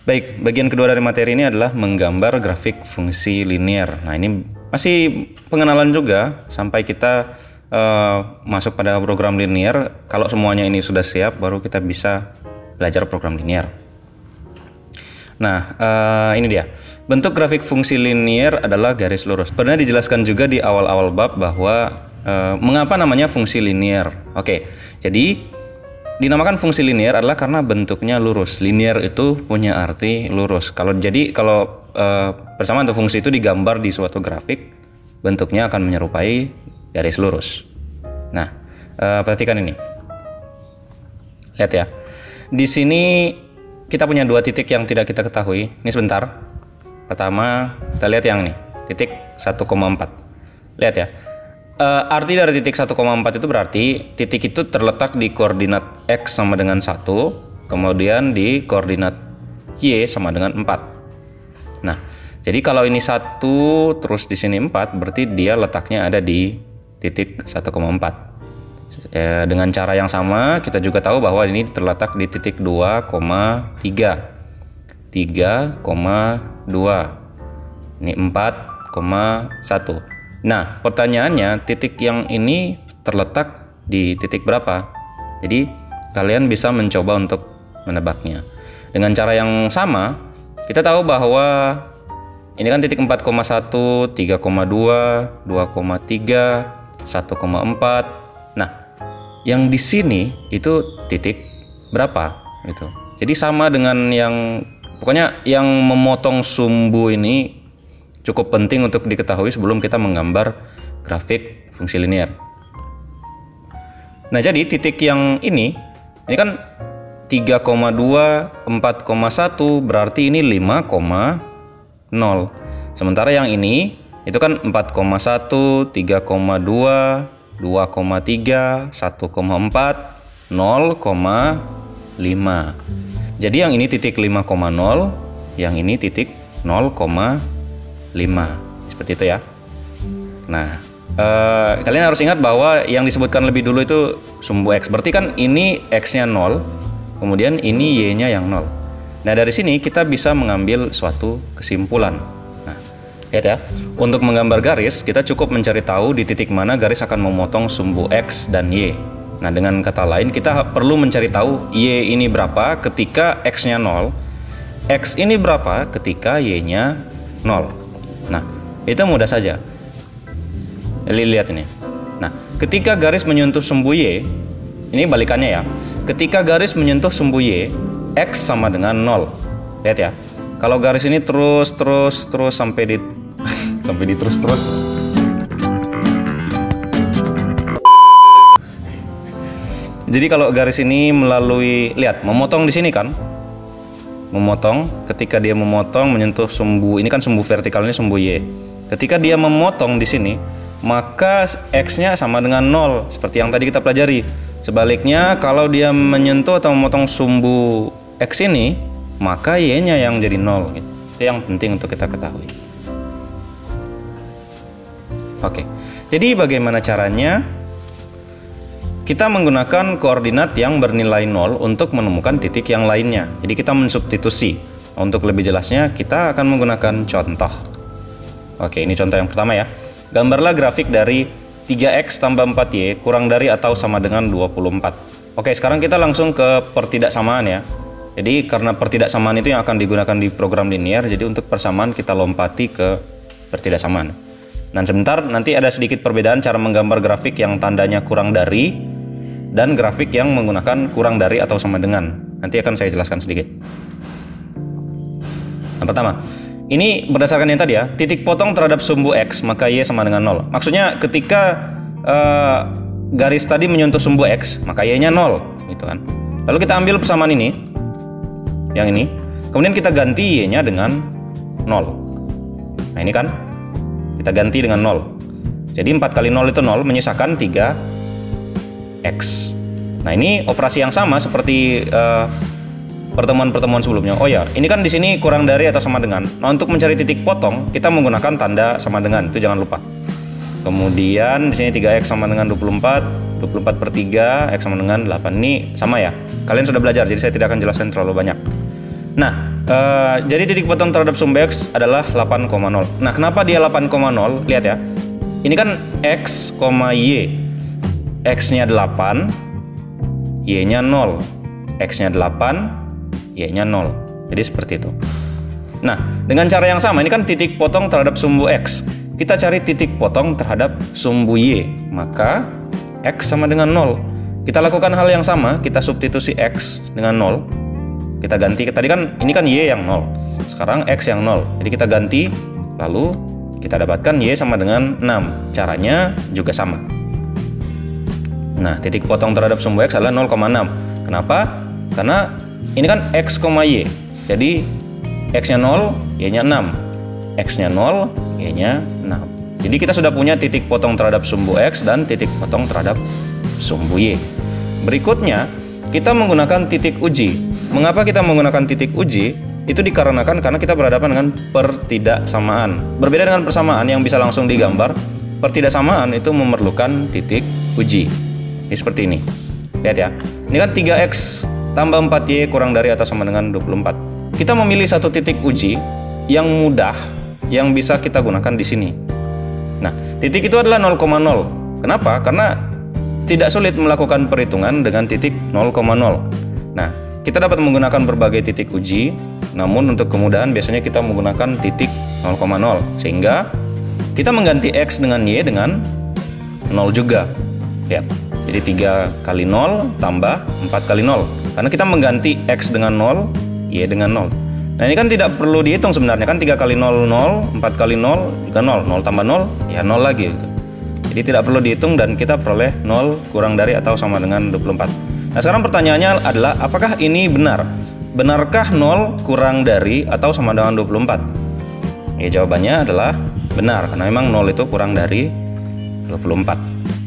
Baik, bagian kedua dari materi ini adalah menggambar grafik fungsi linear. Nah, ini masih pengenalan juga sampai kita masuk pada program linear. Kalau semuanya ini sudah siap, baru kita bisa belajar program linear. Nah, ini dia. Bentuk grafik fungsi linear adalah garis lurus. Pernah dijelaskan juga di awal-awal bab bahwa mengapa namanya fungsi linear. Oke, jadi dinamakan fungsi linear adalah karena bentuknya lurus. Linear itu punya arti lurus. Kalau persamaan atau fungsi itu digambar di suatu grafik, bentuknya akan menyerupai garis lurus. Nah, perhatikan ini. Lihat ya. Di sini kita punya dua titik yang tidak kita ketahui. Ini sebentar. Pertama, kita lihat yang ini, titik 1,4. Lihat ya. Arti dari titik 1,4 itu berarti titik itu terletak di koordinat X sama dengan 1, kemudian di koordinat Y sama dengan 4. Nah, jadi kalau ini 1 terus di sini 4, berarti dia letaknya ada di titik 1,4. Dengan cara yang sama, kita juga tahu bahwa ini terletak di titik 2,3. 3,2. Ini 4,1. Nah, pertanyaannya titik yang ini terletak di titik berapa? Jadi, kalian bisa mencoba untuk menebaknya. Dengan cara yang sama, kita tahu bahwa ini kan titik 4,1, 3,2, 2,3, 1,4. Nah, yang di sini itu titik berapa gitu. Jadi sama dengan yang pokoknya yang memotong sumbu ini cukup penting untuk diketahui sebelum kita menggambar grafik fungsi linear. Nah, jadi titik yang ini kan 3,2, 4,1 berarti ini 5,0. Sementara yang ini itu kan 4,1, 3,2, 2,3, 1,4, 0,5. Jadi yang ini titik 5,0, yang ini titik 0,5. Seperti itu ya. Nah, kalian harus ingat bahwa yang disebutkan lebih dulu itu sumbu X. Berarti kan ini X-nya 0, kemudian ini Y-nya yang 0. Nah, dari sini kita bisa mengambil suatu kesimpulan. Nah, lihat ya. Untuk menggambar garis, kita cukup mencari tahu di titik mana garis akan memotong sumbu X dan Y. Nah, dengan kata lain, kita perlu mencari tahu Y ini berapa ketika X-nya 0, X ini berapa ketika Y-nya 0. Nah, itu mudah saja. Lihat ini. Nah, ketika garis menyentuh sumbu Y, ini balikannya ya. Ketika garis menyentuh sumbu Y, X sama dengan 0. Lihat ya. Kalau garis ini terus sampai di sampai di terus. Jadi kalau garis ini melalui, lihat, memotong di sini kan? Memotong, ketika dia memotong menyentuh sumbu, ini kan sumbu vertikal, ini sumbu Y. Ketika dia memotong di sini, maka X-nya sama dengan 0, seperti yang tadi kita pelajari. Sebaliknya, kalau dia menyentuh atau memotong sumbu X ini, maka Y-nya yang jadi 0. Itu yang penting untuk kita ketahui. Oke, jadi bagaimana caranya? Kita menggunakan koordinat yang bernilai 0 untuk menemukan titik yang lainnya. Jadi kita mensubstitusi. Untuk lebih jelasnya, kita akan menggunakan contoh. Oke, ini contoh yang pertama ya. Gambarlah grafik dari 3X tambah 4Y kurang dari atau sama dengan 24. Oke, sekarang kita langsung ke pertidaksamaan ya. Jadi karena pertidaksamaan itu yang akan digunakan di program linear, jadi untuk persamaan kita lompati ke pertidaksamaan. Dan sebentar, nanti ada sedikit perbedaan cara menggambar grafik yang tandanya kurang dari dan grafik yang menggunakan kurang dari atau sama dengan. Nanti akan saya jelaskan sedikit. Yang pertama, ini berdasarkan yang tadi ya, titik potong terhadap sumbu X, maka Y sama dengan 0. Maksudnya ketika garis tadi menyentuh sumbu X, maka Y-nya 0, gitu kan. Lalu kita ambil persamaan ini, yang ini, kemudian kita ganti Y-nya dengan 0. Nah, ini kan, kita ganti dengan 0. Jadi 4 kali 0 itu 0, menyisakan 3X. Nah, ini operasi yang sama seperti pertemuan-pertemuan sebelumnya. Oh ya, ini kan di sini kurang dari atau sama dengan. Nah, untuk mencari titik potong, kita menggunakan tanda sama dengan, itu jangan lupa. Kemudian di sini 3X sama dengan 24, 24 per 3, X sama dengan 8. Ini sama ya. Kalian sudah belajar, jadi saya tidak akan jelaskan terlalu banyak. Nah, jadi titik potong terhadap sumbu X adalah 8,0. Nah, kenapa dia 8,0? Lihat ya. Ini kan X, Y. X-nya 8, Y-nya 0. X-nya 8, Y-nya 0. Jadi seperti itu. Nah, dengan cara yang sama, ini kan titik potong terhadap sumbu X. Kita cari titik potong terhadap sumbu Y. Maka X sama dengan 0. Kita lakukan hal yang sama, kita substitusi X dengan 0. Kita ganti, tadi kan ini kan Y yang 0. Sekarang X yang 0. Jadi kita ganti, lalu kita dapatkan Y sama dengan 6. Caranya juga sama. Nah, titik potong terhadap sumbu X adalah 0,6. Kenapa? Karena ini kan X, Y. Jadi X-nya 0, Y-nya 6. X-nya 0, Y-nya 6. Jadi kita sudah punya titik potong terhadap sumbu X dan titik potong terhadap sumbu Y. Berikutnya, kita menggunakan titik uji. Mengapa kita menggunakan titik uji? Itu dikarenakan karena kita berhadapan dengan pertidaksamaan. Berbeda dengan persamaan yang bisa langsung digambar, pertidaksamaan itu memerlukan titik uji. Ini seperti ini. Lihat ya. Ini kan 3X tambah 4Y kurang dari atau sama dengan 24. Kita memilih satu titik uji yang mudah, yang bisa kita gunakan di sini. Nah, titik itu adalah 0,0. Kenapa? Karena tidak sulit melakukan perhitungan dengan titik 0,0. Nah, kita dapat menggunakan berbagai titik uji, namun untuk kemudahan biasanya kita menggunakan titik 0,0. Sehingga kita mengganti X dengan Y dengan 0 juga. Lihat, jadi 3 kali 0 tambah 4 kali 0. Karena kita mengganti X dengan 0, Y dengan 0. Nah, ini kan tidak perlu dihitung sebenarnya, kan 3 kali 0, 0, 4 kali 0 juga 0. 0 tambah 0, ya 0 lagi gitu. Jadi tidak perlu dihitung dan kita peroleh 0 kurang dari atau sama dengan 24. Nah, sekarang pertanyaannya adalah apakah ini benar? Benarkah 0 kurang dari atau sama dengan 24? Ya, jawabannya adalah benar, karena memang 0 itu kurang dari 24.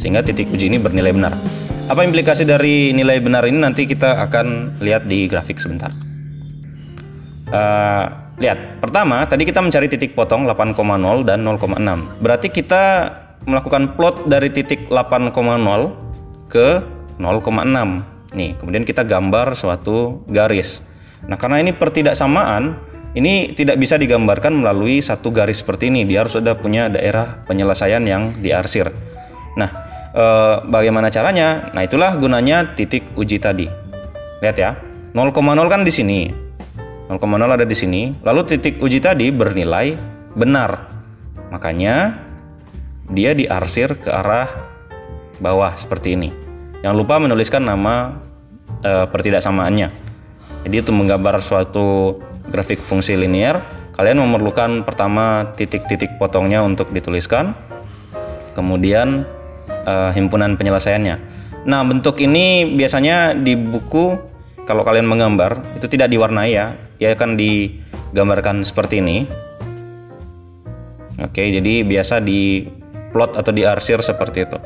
Sehingga titik uji ini bernilai benar. Apa implikasi dari nilai benar ini nanti kita akan lihat di grafik sebentar. Lihat, pertama tadi kita mencari titik potong 8,0 dan 0,6. Berarti kita melakukan plot dari titik 8,0 ke 0,6. Nih, kemudian kita gambar suatu garis. Nah, karena ini pertidaksamaan, ini tidak bisa digambarkan melalui satu garis seperti ini. Dia harus sudah punya daerah penyelesaian yang diarsir. Nah, bagaimana caranya? Nah, itulah gunanya titik uji tadi. Lihat ya, 0,0 kan di sini. 0,0 ada di sini. Lalu titik uji tadi bernilai benar. Makanya dia diarsir ke arah bawah seperti ini. Jangan lupa menuliskan nama pertidaksamaannya. Jadi untuk menggambar suatu grafik fungsi linear, kalian memerlukan pertama titik-titik potongnya untuk dituliskan, kemudian himpunan penyelesaiannya. Nah, bentuk ini biasanya di buku kalau kalian menggambar itu tidak diwarnai ya, dia akan digambarkan seperti ini. Oke, jadi biasa di plot atau diarsir seperti itu.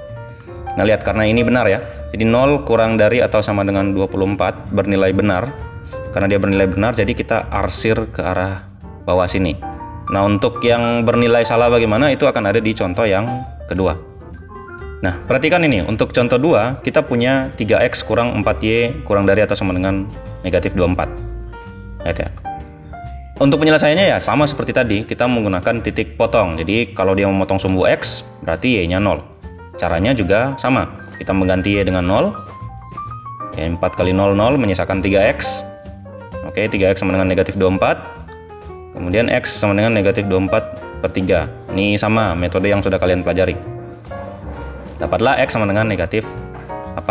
Nah, lihat, karena ini benar ya. Jadi 0 kurang dari atau sama dengan 24 bernilai benar. Karena dia bernilai benar, jadi kita arsir ke arah bawah sini. Nah, untuk yang bernilai salah bagaimana itu akan ada di contoh yang kedua. Nah, perhatikan ini. Untuk contoh 2, kita punya 3X kurang 4Y kurang dari atau sama dengan negatif 24. Lihat ya. Untuk penyelesaiannya ya sama seperti tadi, kita menggunakan titik potong. Jadi kalau dia memotong sumbu X, berarti Y-nya 0. Caranya juga sama. Kita mengganti Y dengan 0. Ya, 4 kali 0, 0 menyisakan 3X. Oke, 3X sama dengan negatif 24. Kemudian X sama dengan negatif 24 per 3. Ini sama metode yang sudah kalian pelajari. Dapatlah X sama dengan negatif 8.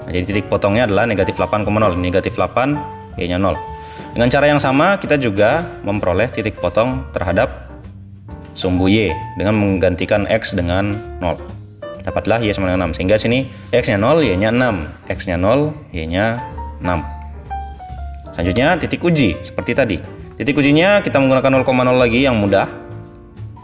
Nah, jadi titik potongnya adalah negatif 8,0. Negatif 8, Y-nya 0. Dengan cara yang sama, kita juga memperoleh titik potong terhadap sumbu Y dengan menggantikan X dengan 0. Dapatlah Y sama dengan 6. Sehingga sini X-nya 0, Y-nya 6. X-nya 0, Y-nya 6. Selanjutnya titik uji, seperti tadi. Titik ujinya kita menggunakan 0,0 lagi yang mudah,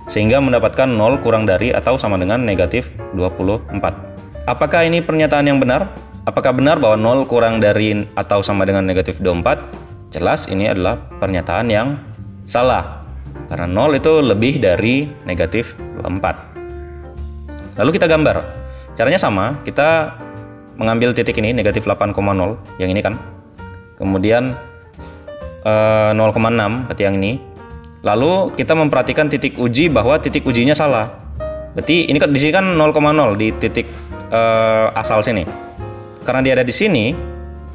sehingga mendapatkan 0 kurang dari atau sama dengan negatif 24. Apakah ini pernyataan yang benar? Apakah benar bahwa 0 kurang dari atau sama dengan negatif 24? Jelas ini adalah pernyataan yang salah. Karena 0 itu lebih dari negatif 24. Lalu kita gambar. Caranya sama, kita mengambil titik ini, negatif 8,0, yang ini kan. Kemudian 0,6 berarti yang ini. Lalu kita memperhatikan titik uji bahwa titik ujinya salah. Berarti ini kan di sini kan 0,0 di titik asal sini. Karena dia ada di sini,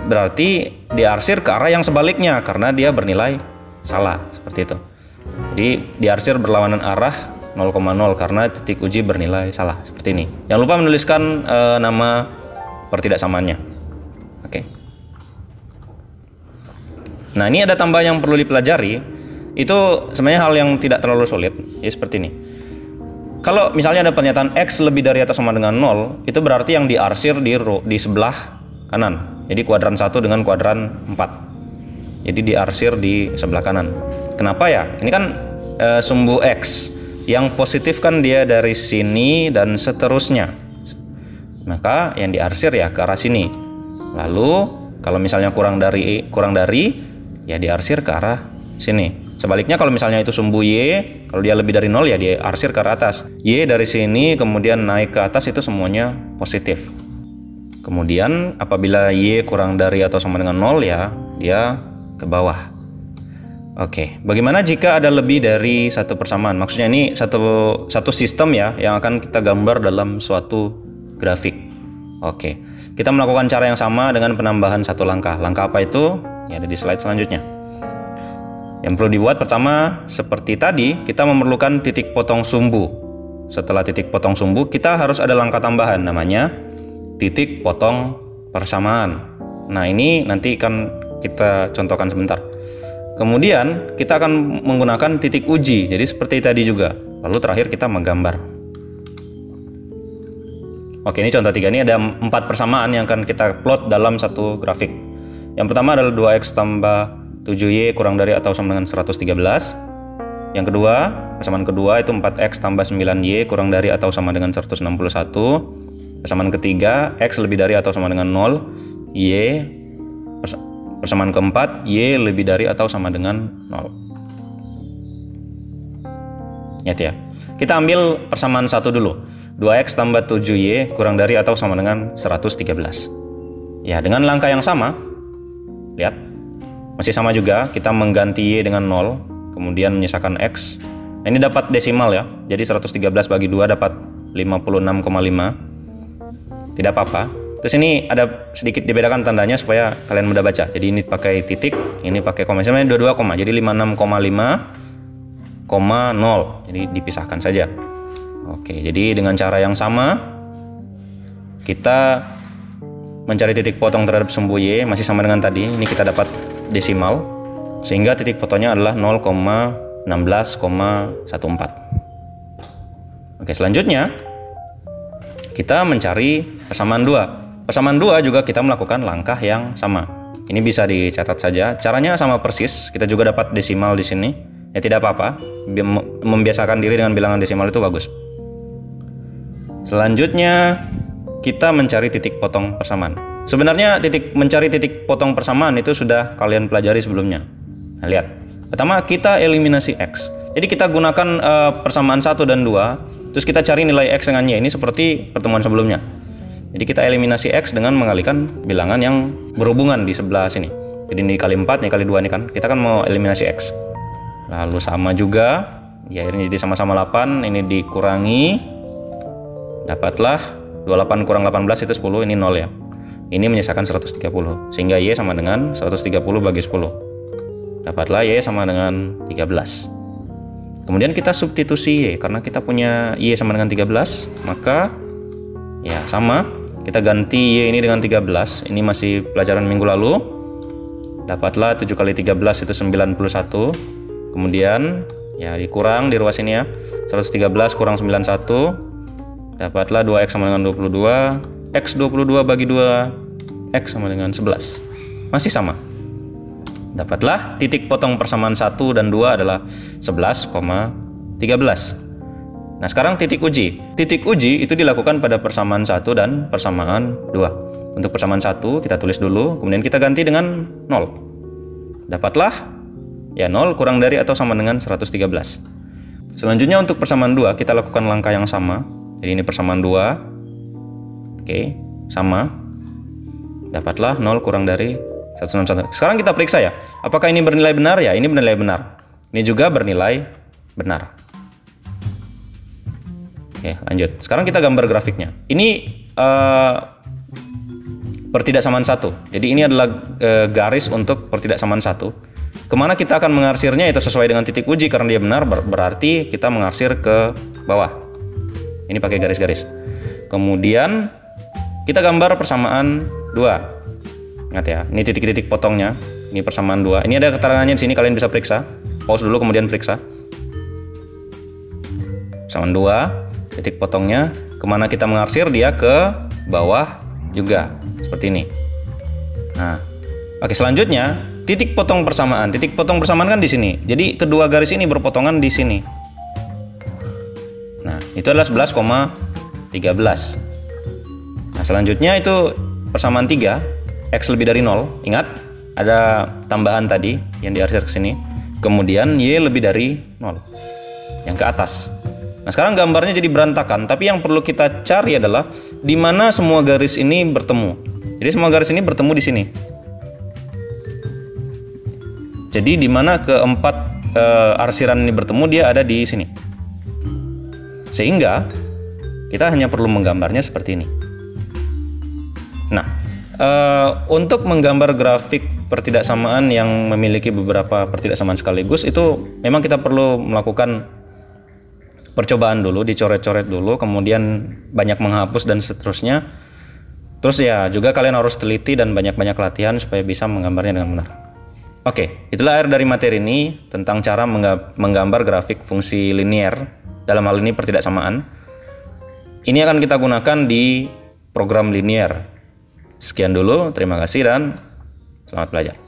berarti diarsir ke arah yang sebaliknya karena dia bernilai salah, seperti itu. Jadi diarsir berlawanan arah 0,0 karena titik uji bernilai salah, seperti ini. Jangan lupa menuliskan nama pertidaksamaannya. Oke. Nah, ini ada tambah yang perlu dipelajari. Itu sebenarnya hal yang tidak terlalu sulit. Ya seperti ini. Kalau misalnya ada pernyataan X lebih dari atau sama dengan 0, itu berarti yang diarsir di sebelah kanan. Jadi kuadran 1 dengan kuadran 4. Jadi diarsir di sebelah kanan. Kenapa ya? Ini kan sumbu X. Yang positif kan dia dari sini dan seterusnya. Maka yang diarsir ya ke arah sini. Lalu kalau misalnya kurang dari ya diarsir ke arah sini. Sebaliknya kalau misalnya itu sumbu Y, kalau dia lebih dari 0 ya dia arsir ke arah atas. Y dari sini kemudian naik ke atas itu semuanya positif. Kemudian apabila Y kurang dari atau sama dengan 0 ya dia ke bawah. Oke, bagaimana jika ada lebih dari satu persamaan? Maksudnya ini satu sistem ya yang akan kita gambar dalam suatu grafik. Oke, kita melakukan cara yang sama dengan penambahan satu langkah. Langkah apa itu? Ya ada di slide selanjutnya. Yang perlu dibuat pertama, seperti tadi, kita memerlukan titik potong sumbu. Setelah titik potong sumbu, kita harus ada langkah tambahan, namanya titik potong persamaan. Nah, ini nanti akan kita contohkan sebentar. Kemudian, kita akan menggunakan titik uji, jadi seperti tadi juga. Lalu terakhir kita menggambar. Oke, ini contoh 3. Ini ada 4 persamaan yang akan kita plot dalam satu grafik. Yang pertama adalah 2X tambah 7Y kurang dari atau sama dengan 113. Yang kedua, persamaan kedua itu 4X tambah 9Y kurang dari atau sama dengan 161. Persamaan ketiga, X lebih dari atau sama dengan 0. Y. Persamaan keempat, Y lebih dari atau sama dengan 0. Ingat ya. Kita ambil persamaan satu dulu. 2X tambah 7Y kurang dari atau sama dengan 113. Ya, dengan langkah yang sama. Lihat. Masih sama juga, kita mengganti Y dengan 0, kemudian menyisakan X. Nah, ini dapat desimal ya, jadi 113 bagi 2 dapat 56,5. Tidak apa-apa. Terus ini ada sedikit dibedakan tandanya supaya kalian mudah baca. Jadi ini pakai titik, ini pakai koma. Sebenarnya dua koma, jadi 56,5, 0. Jadi dipisahkan saja. Oke, jadi dengan cara yang sama, kita mencari titik potong terhadap sumbu Y, masih sama dengan tadi. Ini kita dapat desimal sehingga titik potongnya adalah 0,16,14. Oke, selanjutnya kita mencari persamaan 2. Persamaan 2 juga kita melakukan langkah yang sama. Ini bisa dicatat saja. Caranya sama persis. Kita juga dapat desimal di sini. Ya tidak apa-apa. Membiasakan diri dengan bilangan desimal itu bagus. Selanjutnya kita mencari titik potong persamaan. Sebenarnya mencari titik potong persamaan itu sudah kalian pelajari sebelumnya. Nah, lihat. Pertama kita eliminasi X. Jadi kita gunakan persamaan 1 dan 2, terus kita cari nilai X dengan Y. Ini seperti pertemuan sebelumnya. Jadi kita eliminasi X dengan mengalihkan bilangan yang berhubungan di sebelah sini. Jadi ini kali 4, ini kali 2 ini kan. Kita kan mau eliminasi X. Lalu sama juga, ya akhirnya jadi sama-sama 8, ini dikurangi. Dapatlah 28 kurang 18 itu 10, ini 0 ya. Ini menyisakan 130, sehingga Y sama dengan 130 bagi 10. Dapatlah Y sama dengan 13. Kemudian kita substitusi Y, karena kita punya Y sama dengan 13, maka ya sama, kita ganti Y ini dengan 13. Ini masih pelajaran minggu lalu. Dapatlah 7 kali 13 itu 91. Kemudian ya dikurang di ruas ini ya, 113 kurang 91. Dapatlah 2X sama dengan 22. X 22 bagi 2, X sama dengan 11. Masih sama. Dapatlah titik potong persamaan 1 dan 2 adalah 11,13. Nah, sekarang titik uji. Titik uji itu dilakukan pada persamaan 1 dan persamaan 2. Untuk persamaan 1 kita tulis dulu, kemudian kita ganti dengan 0. Dapatlah ya 0 kurang dari atau sama dengan 113. Selanjutnya untuk persamaan 2 kita lakukan langkah yang sama. Jadi ini persamaan 2. Oke, sama. Dapatlah 0 kurang dari 161. Sekarang kita periksa ya, apakah ini bernilai benar ya? Ini bernilai benar. Ini juga bernilai benar. Oke, lanjut. Sekarang kita gambar grafiknya. Ini pertidaksamaan 1. Jadi ini adalah garis untuk pertidaksamaan 1. Kemana kita akan mengarsirnya itu sesuai dengan titik uji, karena dia benar berarti kita mengarsir ke bawah. Ini pakai garis-garis. Kemudian kita gambar persamaan 2. Ingat ya, ini titik-titik potongnya. Ini persamaan 2. Ini ada keterangannya di sini, kalian bisa periksa. Pause dulu kemudian periksa. Persamaan 2, titik potongnya. Kemana kita mengarsir, dia ke bawah juga. Seperti ini. Nah, oke, selanjutnya titik potong persamaan. Titik potong persamaan kan di sini. Jadi kedua garis ini berpotongan di sini. Nah, itu adalah 11,13. Nah, selanjutnya itu persamaan 3, X lebih dari 0. Ingat, ada tambahan tadi yang diarsir ke sini. Kemudian Y lebih dari 0. Yang ke atas. Nah, sekarang gambarnya jadi berantakan, tapi yang perlu kita cari adalah di mana semua garis ini bertemu. Jadi semua garis ini bertemu di sini. Jadi di mana keempat arsiran ini bertemu, dia ada di sini. Sehingga kita hanya perlu menggambarnya seperti ini. Nah, untuk menggambar grafik pertidaksamaan yang memiliki beberapa pertidaksamaan sekaligus, itu memang kita perlu melakukan percobaan dulu, dicoret-coret dulu, kemudian banyak menghapus dan seterusnya. Terus ya juga kalian harus teliti dan banyak-banyak latihan supaya bisa menggambarnya dengan benar. Oke, itulah akhir dari materi ini tentang cara menggambar grafik fungsi linier, dalam hal ini pertidaksamaan. Ini akan kita gunakan di program linier. Sekian dulu, terima kasih dan selamat belajar.